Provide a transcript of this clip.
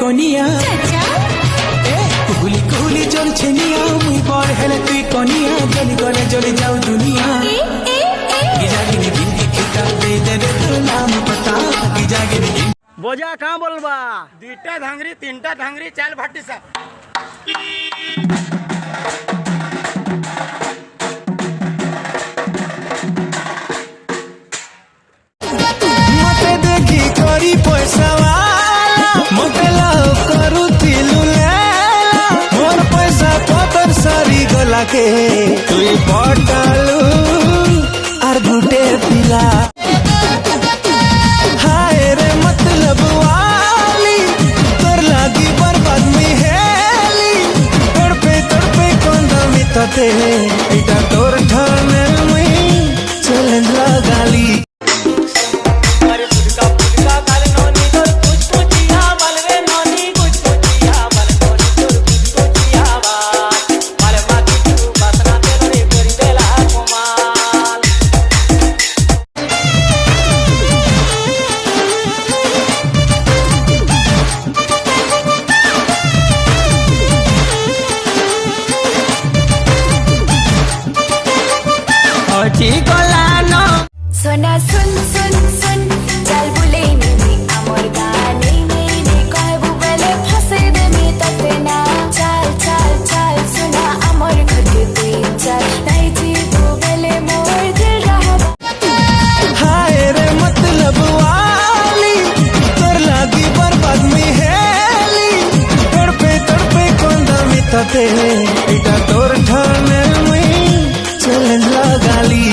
কনিয়া কুহুলি কুহুলি চলছে নিয়া মুই বড় হেলে তুই কনিয়া জলি গলে জলি যাও দুনিয়া কি জাগিনি গিনতি খিতা দে দে তো নাম पता की जागिनी बोझा कहाँ बोलबा दुईटा धांगरी तीनटा धांगरी चाल भाटी सा मते देखी करी पैसा वाला मते लाओ करू तिलु लेला मोर पैसा पतर सारी गला के तुई पटालू आर घुटे पिला हाय रे मतलब वाली तोर लागी बर्बाद में हेली तड़पे कोंदा मितते इटा तोर ठाने में चैलेंज लगाली सोना सुन सुन सुन चल बुले नी अमर गाने नी कहबू बेले फसे दे मी ततना चल चल चल सुना अमर घर के तू चल नहीं जी तू बेले मोर दिल रहा हाय रे मतलब वाली तोर लागी बर्बाद में हेली तड़पे कोंदा मितते इटा तोर ठाने में चैलेंज लगाली